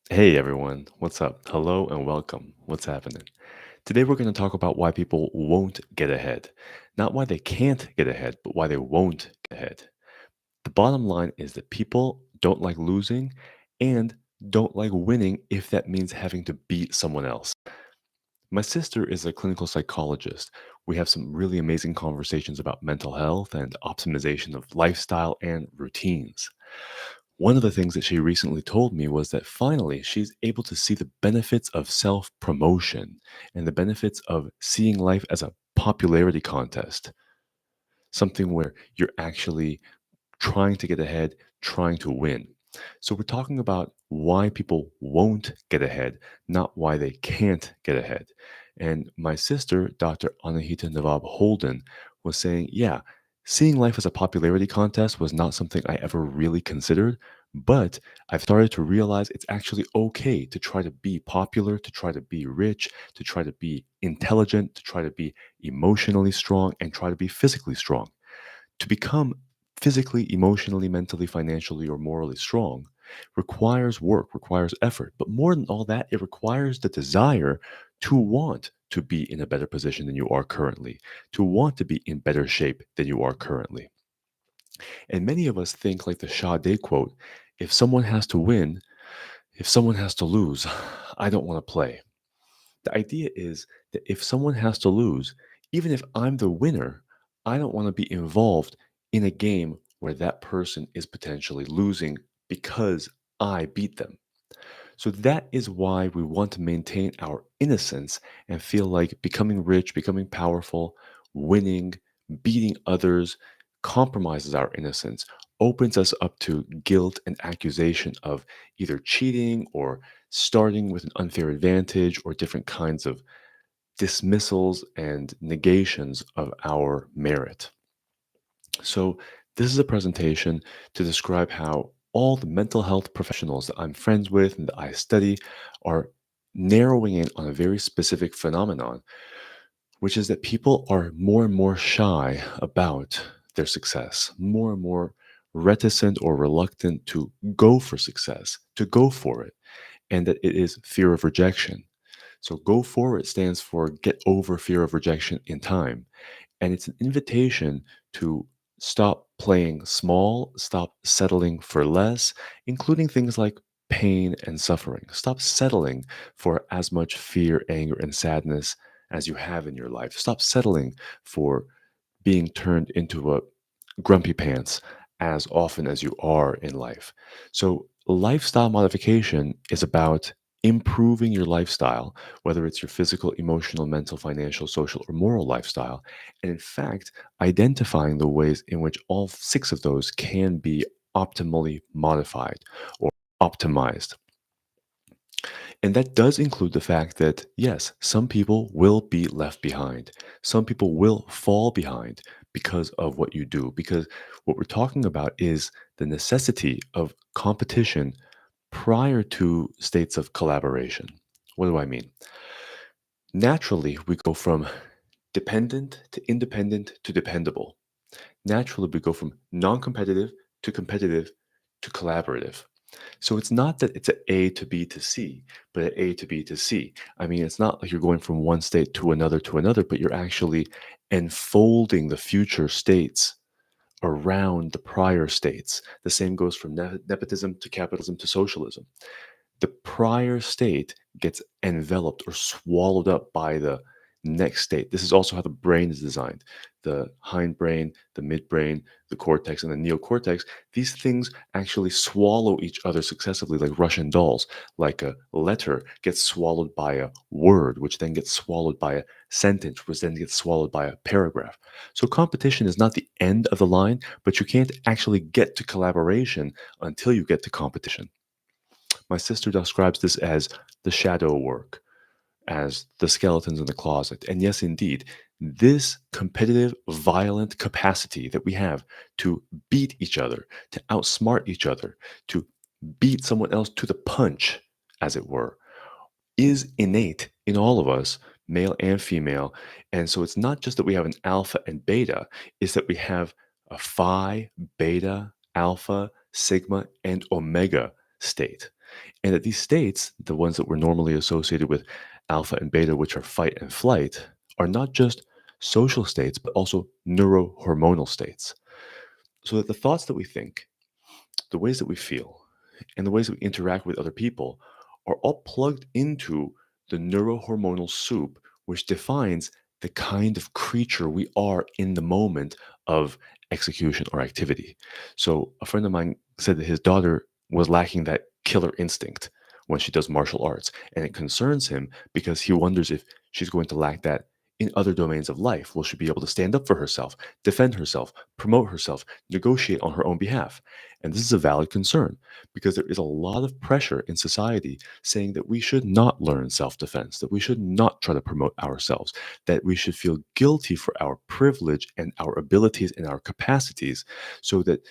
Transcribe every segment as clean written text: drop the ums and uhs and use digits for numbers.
Hey everyone, what's up? Hello and welcome. What's happening? Today we're going to talk about why people won't get ahead. Not why they can't get ahead, but why they won't get ahead. The bottom line is that people don't like losing and don't like winning if that means having to beat someone else. My sister is a clinical psychologist. We have some really amazing conversations about mental health and optimization of lifestyle and routines. One of the things that she recently told me was that finally she's able to see the benefits of self promotion and the benefits of seeing life as a popularity contest, something where you're actually trying to get ahead, trying to win. So, we're talking about why people won't get ahead, not why they can't get ahead. And my sister, Dr. Anahita Nawab Holden, was saying, yeah, seeing life as a popularity contest was not something I ever really considered. But I've started to realize it's actually okay to try to be popular, to try to be rich, to try to be intelligent, to try to be emotionally strong, and try to be physically strong. To become physically, emotionally, mentally, financially, or morally strong requires work, requires effort. But more than all that, it requires the desire to want to be in a better position than you are currently, to want to be in better shape than you are currently. And many of us think, like the Sade quote, if someone has to win, if someone has to lose, I don't want to play. The idea is that if someone has to lose, even if I'm the winner, I don't want to be involved in a game where that person is potentially losing because I beat them. So that is why we want to maintain our innocence and feel like becoming rich, becoming powerful, winning, beating others compromises our innocence, opens us up to guilt and accusation of either cheating or starting with an unfair advantage or different kinds of dismissals and negations of our merit. So, this is a presentation to describe how all the mental health professionals that I'm friends with and that I study are narrowing in on a very specific phenomenon, which is that people are more and more shy about their success, more and more reticent or reluctant to go for success, to go for it, and that it is fear of rejection. So, go for it stands for get over fear of rejection in time. And it's an invitation to stop playing small, stop settling for less, including things like pain and suffering. Stop settling for as much fear, anger, and sadness as you have in your life. Stop settling for being turned into a grumpy pants as often as you are in life. So, lifestyle modification is about improving your lifestyle, whether it's your physical, emotional, mental, financial, social, or moral lifestyle. And in fact, identifying the ways in which all six of those can be optimally modified or optimized. And that does include the fact that, yes, some people will be left behind. Some people will fall behind because of what you do. Because what we're talking about is the necessity of competition prior to states of collaboration. What do I mean? Naturally, we go from dependent to independent to dependable. Naturally, we go from non competitive to collaborative. So it's not that it's a to B to C, but a to B to C. I mean, it's not like you're going from one state to another, but you're actually enfolding the future states around the prior states. The same goes from nepotism to capitalism to socialism. The prior state gets enveloped or swallowed up by the next state. This is also how the brain is designed. The hindbrain, the midbrain, the cortex, and the neocortex, these things actually swallow each other successively like Russian dolls. Like a letter gets swallowed by a word, which then gets swallowed by a sentence, which then gets swallowed by a paragraph. So competition is not the end of the line, but you can't actually get to collaboration until you get to competition. My sister describes this as the shadow work, as the skeletons in the closet. And yes, indeed, this competitive, violent capacity that we have to beat each other, to outsmart each other, to beat someone else to the punch, as it were, is innate in all of us, male and female. And so it's not just that we have an alpha and beta, it's that we have a phi, beta, alpha, sigma, and omega state. And that these states, the ones that were normally associated with alpha and beta, which are fight and flight, are not just social states, but also neurohormonal states. So that the thoughts that we think, the ways that we feel, and the ways that we interact with other people are all plugged into the neurohormonal soup, which defines the kind of creature we are in the moment of execution or activity. So, a friend of mine said that his daughter was lacking that killer instinct when she does martial arts, and it concerns him because he wonders if she's going to lack that in other domains of life. Will she be able to stand up for herself, defend herself, promote herself, negotiate on her own behalf? And this is a valid concern because there is a lot of pressure in society saying that we should not learn self defense, that we should not try to promote ourselves, that we should feel guilty for our privilege and our abilities and our capacities, so that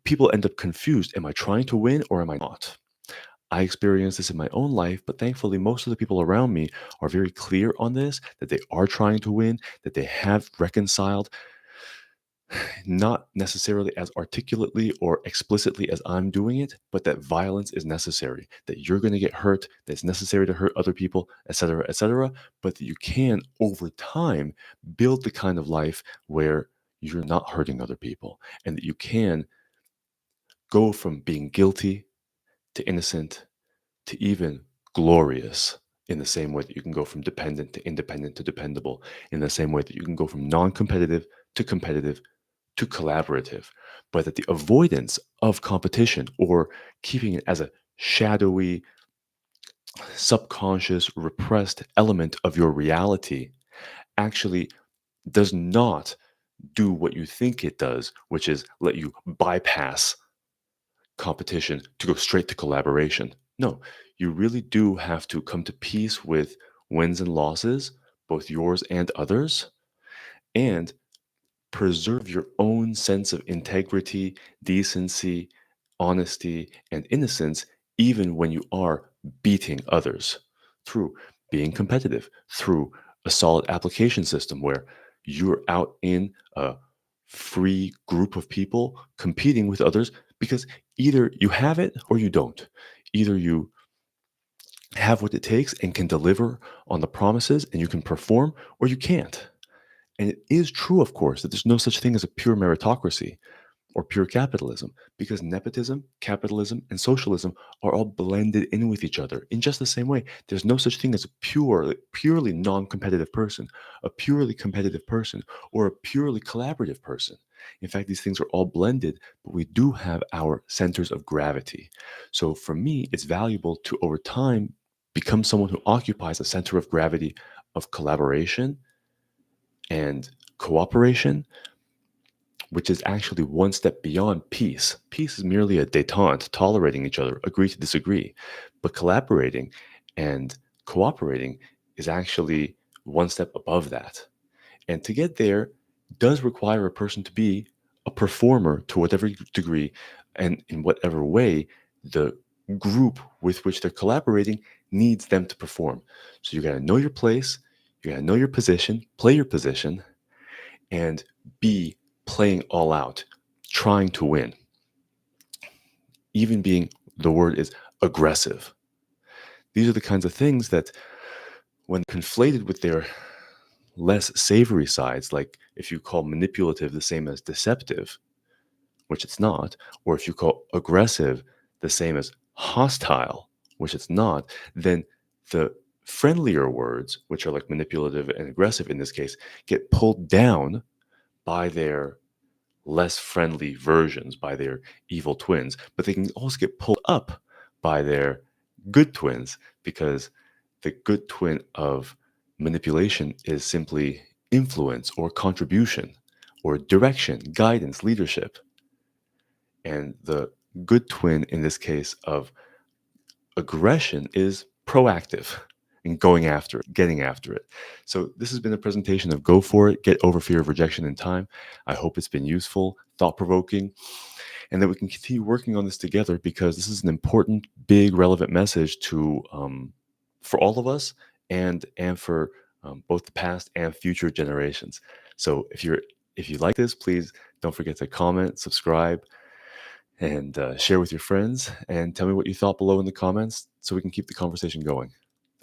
people end up confused. Am I trying to win or am I not? I experienced this in my own life, but thankfully, most of the people around me are very clear on this, that they are trying to win, that they have reconciled, not necessarily as articulately or explicitly as I'm doing it, but that violence is necessary, that you're going to get hurt, that it's necessary to hurt other people, etc., but that you can, over time, build the kind of life where you're not hurting other people, and that you can go from being guilty to innocent to even glorious in the same way that you can go from dependent to independent to dependable, in the same way that you can go from non competitive to collaborative, but that the avoidance of competition or keeping it as a shadowy, subconscious, repressed element of your reality actually does not do what you think it does, which is let you bypass competition to go straight to collaboration. No, you really do have to come to peace with wins and losses, both yours and others, and preserve your own sense of integrity, decency, honesty, and innocence, even when you are beating others through being competitive, through a solid application system where you're out in a free group of people competing with others because either you have it or you don't. Either you have what it takes and can deliver on the promises and you can perform, or you can't. And it is true, of course, that there's no such thing as a pure meritocracy or pure capitalism because nepotism, capitalism, and socialism are all blended in with each other in just the same way. There's no such thing as a purely non-competitive person, a purely competitive person, or a purely collaborative person. In fact, these things are all blended, but we do have our centers of gravity. So for me, it's valuable to over time become someone who occupies a center of gravity of collaboration and cooperation, which is actually one step beyond peace. Peace is merely a detente, tolerating each other, agree to disagree. But collaborating and cooperating is actually one step above that. And to get there does require a person to be a performer to whatever degree and in whatever way the group with which they're collaborating needs them to perform. So you got to know your place, you got to know your position, play your position, and be playing all out, trying to win, even being, the word is aggressive. These are the kinds of things that, when conflated with their less savory sides, like if you call manipulative the same as deceptive, which it's not, or if you call aggressive the same as hostile, which it's not, then the friendlier words, which are like manipulative and aggressive in this case, get pulled down by their less friendly versions, by their evil twins, but they can also get pulled up by their good twins because the good twin of manipulation is simply influence or contribution or direction, guidance, leadership. And the good twin in this case of aggression is proactive and going after it, getting after it. So this has been a presentation of Go For It, Get Over Fear of Rejection in Time. I hope it's been useful, thought-provoking, and that we can continue working on this together because this is an important, big, relevant message to for all of us and for both the past and future generations. So if you like this, please don't forget to comment, subscribe, and share with your friends and tell me what you thought below in the comments so we can keep the conversation going.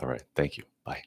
All right. Thank you. Bye.